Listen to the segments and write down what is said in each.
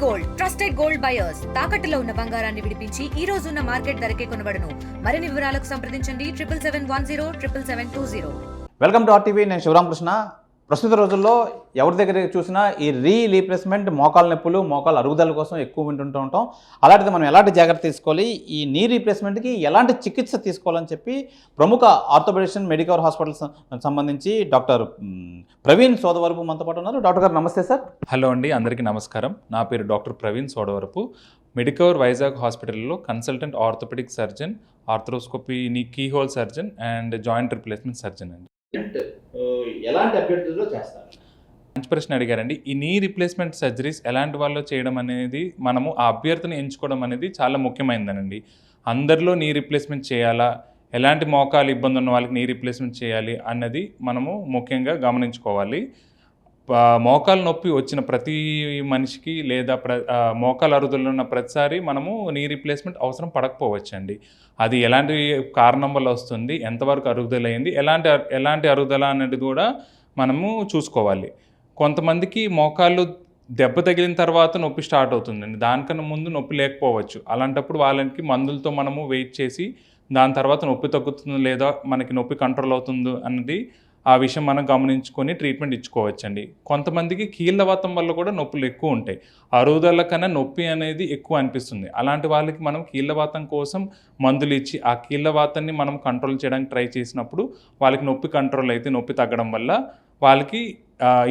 Gold trusted gold buyers తాకట్టులో ఉన్న బంగారాన్ని విడిపించి ఈ రోజు ఉన్న మార్కెట్ ధరకే కొనబడును. మరిన్ని వివరాలకు సంప్రదించండి 7771077720. Welcome to RTV. నేను శివరామకృష్ణ. ప్రస్తుత రోజుల్లో ఎవరి దగ్గర చూసినా ఈ రీప్లేస్మెంట్ మోకాల నొప్పులు, మోకాల అరుగుదల కోసం ఎక్కువ వింటుంటూ ఉంటాం. అలాంటిది మనం ఎలాంటి జాగ్రత్త తీసుకోవాలి, ఈ నీ రీప్లేస్మెంట్కి ఎలాంటి చికిత్స తీసుకోవాలని చెప్పి ప్రముఖ ఆర్థోపెడిషన్ మెడికవర్ హాస్పిటల్ సంబంధించి డాక్టర్ ప్రవీణ్ సోదవరపు మనతో పాటు ఉన్నారు. డాక్టర్ గారు నమస్తే సార్. హలో అండి, అందరికీ నమస్కారం. నా పేరు డాక్టర్ ప్రవీణ్ సోడవరపు, మెడికవర్ వైజాగ్ హాస్పిటల్లో consultant orthopaedic surgeon, arthroscopy keyhole surgeon and joint replacement surgeon అండి. ఎలాంటి అభ్యర్థుల్లో చేస్తారు? మంచి ప్రశ్న అడిగారండి. ఈ నీ రిప్లేస్మెంట్ సర్జరీస్ ఎలాంటి వాళ్ళు చేయడం అనేది, మనము ఆ అభ్యర్థిని ఎంచుకోవడం అనేది చాలా ముఖ్యమైనదండి. అందరిలో నీ రిప్లేస్మెంట్ చేయాలా, ఎలాంటి మోకాలు ఇబ్బంది ఉన్న వాళ్ళకి నీ రిప్లేస్మెంట్ చేయాలి అన్నది మనము ముఖ్యంగా గమనించుకోవాలి. మోకాలు నొప్పి వచ్చిన ప్రతి మనిషికి లేదా మోకాలు అరుగుదల ఉన్న ప్రతిసారి మనము నీ రీప్లేస్మెంట్ అవసరం పడకపోవచ్చండి. అది ఎలాంటి కారణం వల్ల వస్తుంది, ఎంతవరకు అరుగుదల అయింది, ఎలాంటి అరుగుదల అనేది కూడా మనము చూసుకోవాలి. కొంతమందికి మోకాళ్ళు దెబ్బ తగిలిన తర్వాత నొప్పి స్టార్ట్ అవుతుందండి, దానికన్నా ముందు నొప్పి లేకపోవచ్చు. అలాంటప్పుడు వాళ్ళకి మందులతో మనము వెయిట్ చేసి దాని తర్వాత నొప్పి తగ్గుతుందో లేదా మనకి నొప్పి కంట్రోల్ అవుతుందో అన్నది ఆ విషయం మనం గమనించుకొని ట్రీట్మెంట్ ఇచ్చుకోవచ్చండి. కొంతమందికి కీళ్ళవాతం వల్ల కూడా నొప్పులు ఎక్కువ ఉంటాయి, అరుగుదల కన్నా నొప్పి అనేది ఎక్కువ అనిపిస్తుంది. అలాంటి వాళ్ళకి మనం కీళ్ళవాతం కోసం మందులు ఇచ్చి ఆ కీళ్ళవాతాన్ని మనం కంట్రోల్ చేయడానికి ట్రై చేసినప్పుడు వాళ్ళకి నొప్పి కంట్రోల్ అయితే నొప్పి తగ్గడం వల్ల వాళ్ళకి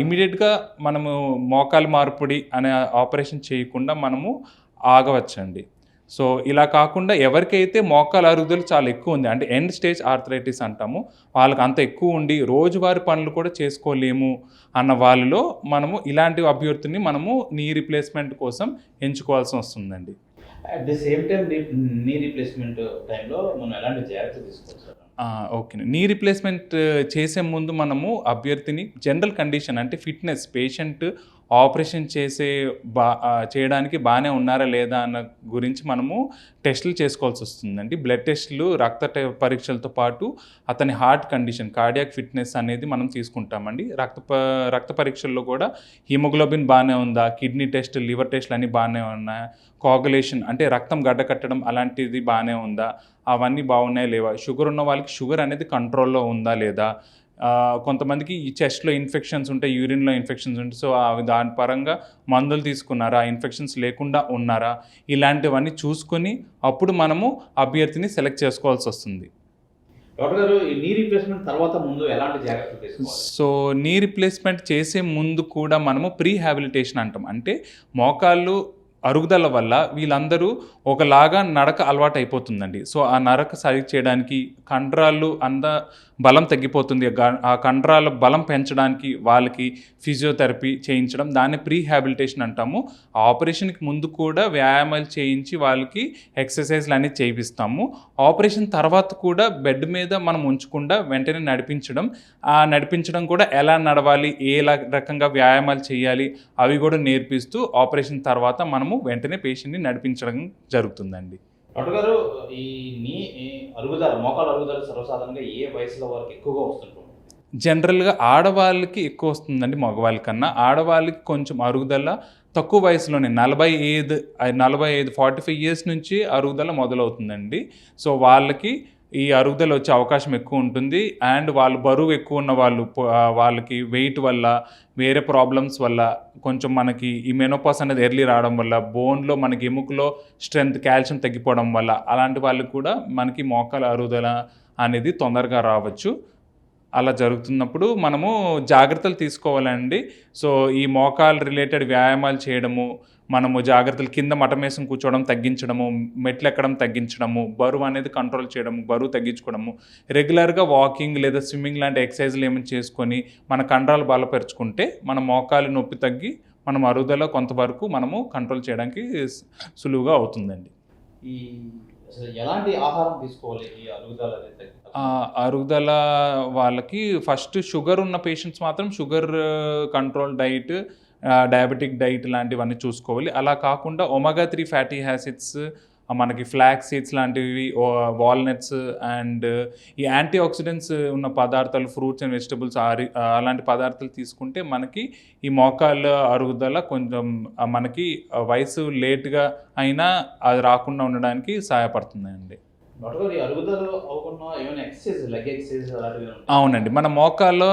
ఇమీడియట్గా మనము మోకాలు మార్పిడి అనే ఆపరేషన్ చేయకుండా మనము ఆగవచ్చండి. సో ఇలా కాకుండా ఎవరికైతే మోకాలు అరుగుదల చాలా ఎక్కువ ఉంది, అంటే ఎండ్ స్టేజ్ ఆర్థరైటిస్ అంటాము, వాళ్ళకి అంత ఎక్కువ ఉండి రోజువారీ పనులు కూడా చేసుకోలేము అన్న వాళ్ళలో మనము ఇలాంటి అభ్యర్థిని మనము నీ రీప్లేస్మెంట్ కోసం ఎంచుకోవాల్సి వస్తుందండి. At the same time knee replacement టైంలో మనం ఎలాంటి జాగ్రత్త తీసుకోవచ్చు? ఓకే, నీ రీప్లేస్మెంట్ చేసే ముందు మనము అభ్యర్థిని జనరల్ కండిషన్ అంటే ఫిట్నెస్, పేషెంట్ ఆపరేషన్ చేయడానికి బాగానే ఉన్నారా లేదా అన్న గురించి మనము టెస్టులు చేసుకోవాల్సి వస్తుందండి. బ్లడ్ టెస్టులు, రక్త పరీక్షలతో పాటు అతని హార్ట్ కండిషన్, కార్డియాక్ ఫిట్నెస్ అనేది మనం తీసుకుంటామండి. రక్త పరీక్షల్లో కూడా హిమోగ్లోబిన్ బాగానే ఉందా, కిడ్నీ టెస్ట్, లివర్ టెస్టులు అన్నీ బాగానే ఉన్నాయా, కోగులేషన్ అంటే రక్తం గడ్డకట్టడం అలాంటిది బాగానే ఉందా, అవన్నీ బాగున్నాయా లేవా, షుగర్ ఉన్న వాళ్ళకి షుగర్ అనేది కంట్రోల్లో ఉందా లేదా, కొంతమందికి ఈ చెస్ట్లో ఇన్ఫెక్షన్స్ ఉంటాయి, యూరిన్లో ఇన్ఫెక్షన్స్ ఉంటాయి, సో దాని పరంగా మందులు తీసుకున్నారా, ఇన్ఫెక్షన్స్ లేకుండా ఉన్నారా, ఇలాంటివన్నీ చూసుకొని అప్పుడు మనము అభ్యర్థిని సెలెక్ట్ చేసుకోవాల్సి వస్తుంది. డాక్టర్ గారు, ఈ నీ రీప్లేస్మెంట్ తర్వాత ముందు ఎలాంటి జాగ్రత్తలు తీసుకోవాలి? సో నీ రీప్లేస్మెంట్ చేసే ముందు కూడా మనము ప్రీహాబిలిటేషన్ అంటాం. అంటే మోకాళ్ళు అరుగుదల వల్ల వీళ్ళందరూ ఒకలాగా నడక అలవాటు అయిపోతుందండి. సో ఆ నడక సరి చేయడానికి కండరాలు బలం తగ్గిపోతుంది, ఆ కండరాల బలం పెంచడానికి వాళ్ళకి ఫిజియోథెరపీ చేయించడం, దాన్ని ప్రీహాబిలిటేషన్ అంటాము. ఆపరేషన్కి ముందు కూడా వ్యాయామాలు చేయించి వాళ్ళకి ఎక్సర్సైజ్లు అనేది చేయిస్తాము. ఆపరేషన్ తర్వాత కూడా బెడ్ మీద మనం ఉంచకుండా వెంటనే నడిపించడం కూడా ఎలా నడవాలి, ఏ రకంగా వ్యాయామాలు చేయాలి అవి కూడా నేర్పిస్తూ ఆపరేషన్ తర్వాత మనము వెంటనే పేషెంట్ని నడిపించడం జరుగుతుందండి. డాక్టర్ గారు, ఈ నీ అరుగుదల, మోకాలు అరుగుదల సర్వసాధారణంగా ఏ వయసులో వరకు ఎక్కువగా వస్తుంటుంది? జనరల్గా ఆడవాళ్ళకి ఎక్కువ వస్తుందండి మగవాళ్ళ కన్నా. ఆడవాళ్ళకి కొంచెం అరుగుదల తక్కువ వయసులోనే 45 45 ఇయర్స్ నుంచి అరుగుదల మొదలవుతుందండి. సో వాళ్ళకి ఈ అరుగుదల వచ్చే అవకాశం ఎక్కువ ఉంటుంది. అండ్ వాళ్ళు బరువు ఎక్కువ ఉన్న వాళ్ళకి వెయిట్ వల్ల, వేరే ప్రాబ్లమ్స్ వల్ల, కొంచెం మనకి ఈ మెనోపాస్ అనేది ఎర్లీ రావడం వల్ల, బోన్లో మనకి ఎముకలో స్ట్రెంత్, కాల్షియం తగ్గిపోవడం వల్ల అలాంటి వాళ్ళకి కూడా మనకి మోకాల అరుగుదల అనేది తొందరగా రావచ్చు. అలా జరుగుతున్నప్పుడు మనము జాగ్రత్తలు తీసుకోవాలండి. సో ఈ మోకాల్ రిలేటెడ్ వ్యాయామాలు చేయడము, మనము జాగ్రత్తలు కింద మటమేసం కూర్చోవడం తగ్గించడము, మెట్లు ఎక్కడం తగ్గించడము, బరువు అనేది కంట్రోల్ చేయడము, బరువు తగ్గించుకోవడము, రెగ్యులర్గా వాకింగ్ లేదా స్విమ్మింగ్ లాంటి ఎక్సర్సైజ్లు ఏమైనా చేసుకొని మన కండరాలు బలపరుచుకుంటే మన మోకాలు నొప్పి తగ్గి మనం అరుగుదల కొంతవరకు మనము కంట్రోల్ చేయడానికి సులువుగా అవుతుందండి. ఎలాంటి ఆహారం తీసుకోవాలి ఈ అరుగుదల వాళ్ళకి? ఫస్ట్ షుగర్ ఉన్న పేషెంట్స్ మాత్రం sugar control diet, diabetic diet లాంటివన్నీ చూసుకోవాలి. అలా కాకుండా ఒమేగా 3 ఫ్యాటీ యాసిడ్స్ మనకి ఫ్లాక్స్ సీడ్స్ లాంటివి, వాల్నట్స్ అండ్ ఈ యాంటీ ఆక్సిడెంట్స్ ఉన్న పదార్థాలు, ఫ్రూట్స్ అండ్ వెజిటబుల్స్ అలాంటి పదార్థాలు తీసుకుంటే మనకి ఈ మోకాళ్ళ అరుగుదల కొంచెం మనకి వయసు లేట్గా అయినా అది రాకుండా ఉండడానికి సహాయపడుతుందండి. అవునండి, మన మోకాల్లో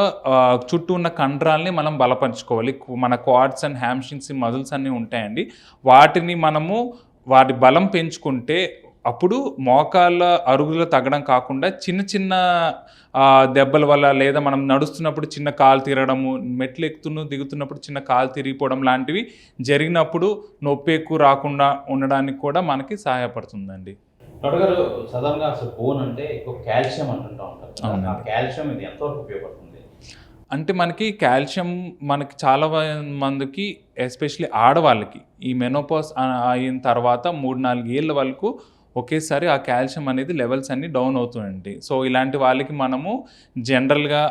చుట్టూ ఉన్న కండరాల్ని మనం బలపరుచుకోవాలి. మన క్వాడ్స్ అండ్ హ్యామ్స్ట్రింగ్స్ మజిల్స్ అన్నీ ఉంటాయండి, వాటిని మనము వాటి బలం పెంచుకుంటే అప్పుడు మోకాళ్ళ అరుగులు తగ్గడం కాకుండా చిన్న చిన్న దెబ్బల వల్ల, లేదా మనం నడుస్తున్నప్పుడు చిన్న కాలు తిరగడము, మెట్లు దిగుతున్నప్పుడు చిన్న కాలు తిరిగిపోవడం లాంటివి జరిగినప్పుడు నొప్పి ఎక్కువ రాకుండా ఉండడానికి కూడా మనకి సహాయపడుతుందండి. డాక్టర్ గారు, సాధారణంగా అసలు బోన్ అంటే ఎక్కువ కాల్షియం అంటుంటూ ఉంటారు. ఆ కాల్షియం ఇది ఎంతవరకు ఉపయోగపడుతుంది? అంటే మనకి కాల్షియం మనకి చాలా మందికి, ఎస్పెషలీ ఆడవాళ్ళకి ఈ మెనోపాజ్ అయిన తర్వాత 3-4 ఏళ్ళ వరకు ఒకేసారి ఆ కాల్షియం అనేది లెవెల్స్ అన్నీ డౌన్ అవుతుందండి. సో ఇలాంటి వాళ్ళకి మనము జనరల్గా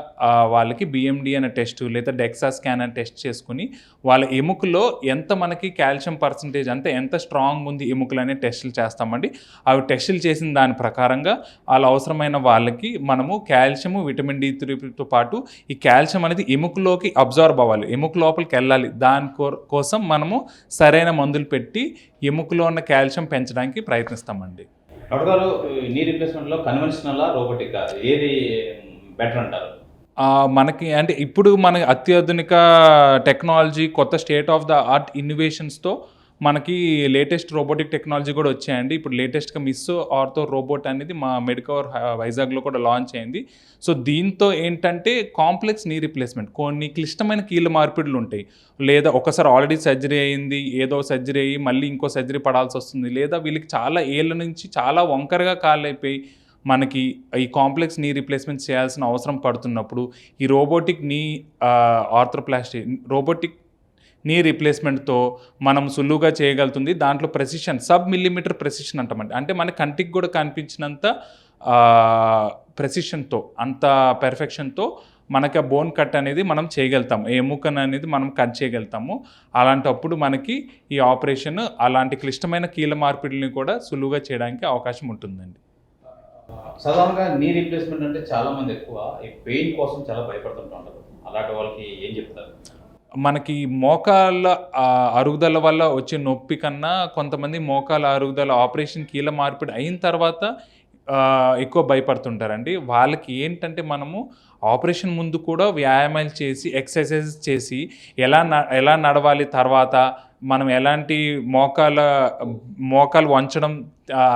వాళ్ళకి బిఎండి అనే టెస్ట్ లేదా డెక్సా స్కాన్ అనే టెస్ట్ చేసుకుని వాళ్ళ ఎముకలో ఎంత మనకి కాల్షియం పర్సంటేజ్, అంటే ఎంత స్ట్రాంగ్ ఉంది ఎముకలు అనే టెస్టులు చేస్తామండి. అవి టెస్టులు చేసిన దాని ప్రకారంగా వాళ్ళ అవసరమైన వాళ్ళకి మనము కాల్షియము, విటమిన్ D3తో పాటు ఈ కాల్షియం అనేది ఎముకలోకి అబ్జార్బ్ అవ్వాలి, ఎముక లోపలికి వెళ్ళాలి. దాని కోసం మనము సరైన మందులు పెట్టి ఎముకలో ఉన్న కాల్షియం పెంచడానికి ప్రయత్నిస్తామండి. డాక్టర్ గారు, నీ రిప్లేస్మెంట్లో కన్వెన్షనల్, రోబోటిక్ ఏది బెటర్ అంటారు? మనకి అంటే ఇప్పుడు మన అత్యాధునిక టెక్నాలజీ, కొత్త స్టేట్ ఆఫ్ ద ఆర్ట్ ఇన్నోవేషన్స్తో మనకి లేటెస్ట్ రోబోటిక్ టెక్నాలజీ కూడా వచ్చాయండి. ఇప్పుడు లేటెస్ట్గా మిస్సో ఆర్థో రోబోట్ అనేది మా మెడికవర్ వైజాగ్లో కూడా లాంచ్ అయింది. సో దీంతో ఏంటంటే కాంప్లెక్స్ నీ రిప్లేస్మెంట్, కొన్ని క్లిష్టమైన కీళ్ళ మార్పిడులు ఉంటాయి, లేదా ఒకసారి ఆల్రెడీ సర్జరీ అయింది, ఏదో సర్జరీ అయ్యి మళ్ళీ ఇంకో సర్జరీ పడాల్సి వస్తుంది, లేదా వీళ్ళకి చాలా ఏళ్ళ నుంచి చాలా వంకరగా కాళ్ళు అయిపోయి మనకి ఈ కాంప్లెక్స్ నీ రిప్లేస్మెంట్ చేయాల్సిన అవసరం పడుతున్నప్పుడు ఈ రోబోటిక్ నీ ఆర్థ్రోప్లాస్టీ, రోబోటిక్ నీ రీప్లేస్మెంట్తో మనం సులువుగా చేయగలుగుతుంది. దాంట్లో ప్రెసిషన్, సబ్-మిల్లీమీటర్ ప్రెసిషన్ అంటామండి. అంటే మన కంటికి కూడా కనిపించినంత ప్రెసిషన్తో, అంత పెర్ఫెక్షన్తో మనకి ఆ బోన్ కట్ అనేది మనం చేయగలుగుతాము, ఎముకను అనేది మనం కట్ చేయగలుగుతాము. అలాంటప్పుడు మనకి ఈ ఆపరేషన్ అలాంటి క్లిష్టమైన కీళ్ళ మార్పిడిని కూడా సులువుగా చేయడానికి అవకాశం ఉంటుందండి. సాధారణంగా నీ రీప్లేస్మెంట్ అంటే చాలామంది ఎక్కువ ఈ పెయిన్ కోసం చాలా భయపడుతుంటూ ఉంటారు. అలాంటి వాళ్ళకి ఏం చెప్తారు? మనకి మోకాళ్ళ అరుగుదల వల్ల వచ్చే నొప్పి కన్నా కొంతమంది మోకాళ్ళ అరుగుదల ఆపరేషన్ కీళ్ళ మార్పిడి అయిన తర్వాత ఎక్కువ భయపడుతుంటారండి. వాళ్ళకి ఏంటంటే మనము ఆపరేషన్ ముందు కూడా వ్యాయామాలు చేసి, ఎక్సర్సైజెస్ చేసి, ఎలా నడవాలి, తర్వాత మనం ఎలాంటి మోకాలు వంచడం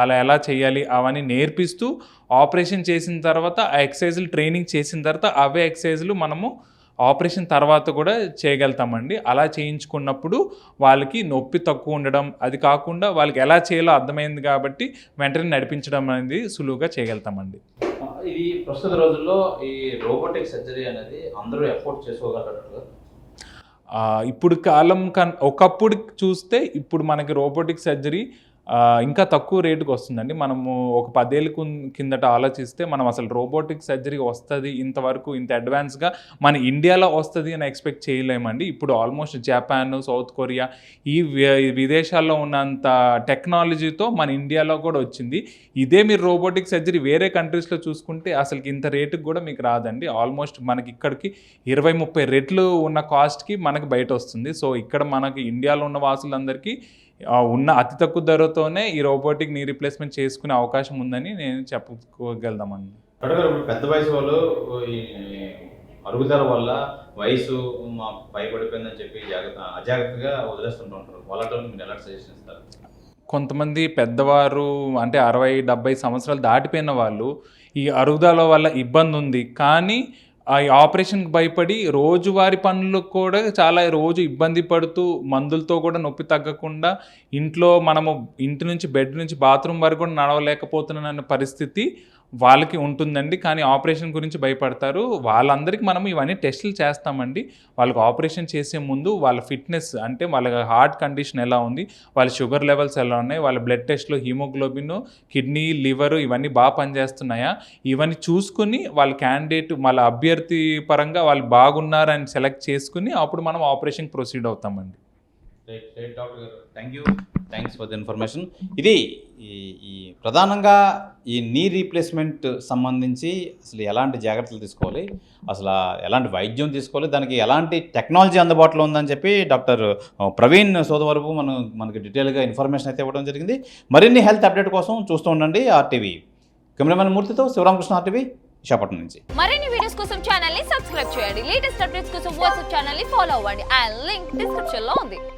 అలా ఎలా చేయాలి అవన్నీ నేర్పిస్తూ ఆపరేషన్ చేసిన తర్వాత ఆ ఎక్సర్సైజులు ట్రైనింగ్ చేసిన తర్వాత అవే ఎక్సర్సైజులు మనము ఆపరేషన్ తర్వాత కూడా చేయగలుగుతామండి. అలా చేయించుకున్నప్పుడు వాళ్ళకి నొప్పి తక్కువ ఉండడం, అది కాకుండా వాళ్ళకి ఎలా చేయాలో అర్థమైంది కాబట్టి వెంటనే నడిపించడం అనేది సులువుగా చేయగలుగుతామండి. ఇది ప్రస్తుత రోజుల్లో ఈ రోబోటిక్ సర్జరీ అనేది అందరూ ఎఫోర్డ్ చేసుకోగలరు. ఇప్పుడు కాలం ఒకప్పుడు చూస్తే ఇప్పుడు మనకి రోబోటిక్ సర్జరీ ఇంకా తక్కువ రేటుకి వస్తుందండి. మనము ఒక 10 ఏళ్ళ కిందట ఆలోచిస్తే మనం అసలు రోబోటిక్ సర్జరీ వస్తుంది ఇంతవరకు ఇంత అడ్వాన్స్గా మన ఇండియాలో వస్తుంది అని ఎక్స్పెక్ట్ చేయలేమండి. ఇప్పుడు ఆల్మోస్ట్ జపాన్, సౌత్ కొరియా ఈ విదేశాల్లో ఉన్నంత టెక్నాలజీతో మన ఇండియాలో కూడా వచ్చింది. ఇదే మీరు రోబోటిక్ సర్జరీ వేరే కంట్రీస్లో చూసుకుంటే అసలు ఇంత రేటుకి కూడా మీకు రాదండి. ఆల్మోస్ట్ మనకి ఇక్కడికి 20-30 రెట్లు ఉన్న కాస్ట్కి మనకి బయట వస్తుంది. సో ఇక్కడ మనకి ఇండియాలో ఉన్న వాసులందరికీ ఉన్న అతి తక్కువ ధరతోనే ఈ రోబోటిక్ నీ రీప్లేస్మెంట్ చేసుకునే అవకాశం ఉందని నేను చెప్పుకోగలుగుతామండి. పెద్ద వయసు వాళ్ళు ఈ అరుగుదల వల్ల వయసు భయపడిపోయిందని చెప్పి అజాగ్రత్తగా వదిలేస్తుంటారు. వాళ్ళతో మీరు ఎలా సజెషన్ ఇస్తారు? కొంతమంది పెద్దవారు అంటే 60-70 సంవత్సరాలు దాటిపోయిన వాళ్ళు ఈ అరుగుదల వల్ల ఇబ్బంది ఉంది, కానీ ఈ ఆపరేషన్కి భయపడి రోజువారి పనులకు కూడా చాలా రోజు ఇబ్బంది పడుతూ మందులతో కూడా నొప్పి తగ్గకుండా ఇంట్లో మనము ఇంటి నుంచి బెడ్ నుంచి బాత్రూమ్ వరకు కూడా నడవలేకపోతున్నానన్న పరిస్థితి వాళ్ళకి ఉంటుందండి. కానీ ఆపరేషన్ గురించి భయపడతారు. వాళ్ళందరికీ మనం ఇవన్నీ టెస్టులు చేస్తామండి. వాళ్ళకి ఆపరేషన్ చేసే ముందు వాళ్ళ ఫిట్నెస్, అంటే వాళ్ళ హార్ట్ కండిషన్ ఎలా ఉంది, వాళ్ళ షుగర్ లెవెల్స్ ఎలా ఉన్నాయి, వాళ్ళ బ్లడ్ టెస్ట్లో హీమోగ్లోబిన్, కిడ్నీ, లివర్ ఇవన్నీ బాగా పనిచేస్తున్నాయా, ఇవన్నీ చూసుకుని వాళ్ళ క్యాండిడేట్, వాళ్ళ అభ్యర్థి పరంగా వాళ్ళు బాగున్నారని సెలెక్ట్ చేసుకుని అప్పుడు మనం ఆపరేషన్కి ప్రొసీడ్ అవుతామండి. డాక్టర్ గారు, thank you. Thanks for the information. ఇది ఈ ప్రధానంగా ఈ నీ రీప్లేస్మెంట్ సంబంధించి అసలు ఎలాంటి జాగ్రత్తలు తీసుకోవాలి, అసలు ఎలాంటి వైద్యం తీసుకోవాలి, దానికి ఎలాంటి టెక్నాలజీ అందుబాటులో ఉందని చెప్పి డాక్టర్ ప్రవీణ్ సోదవరపు మనకి డీటెయిల్గా ఇన్ఫర్మేషన్ అయితే ఇవ్వడం జరిగింది. మరిన్ని హెల్త్ అప్డేట్ కోసం చూస్తూ ఉండండి ఆర్టీవీ. కెమెరామెన్ మూర్తితో శివరామకృష్ణ, ఆర్టీవీ, విశాఖపట్నం నుంచి. మరిన్ని వీడియోస్ కోసం ఛానల్ ని సబ్స్క్రైబ్ చేయండి. లేటెస్ట్ అప్డేట్స్ కోసం వాట్సాప్ ఛానల్ ని ఫాలో అవ్వండి. ఆ లింక్ డిస్క్రిప్షన్ లో ఉంది.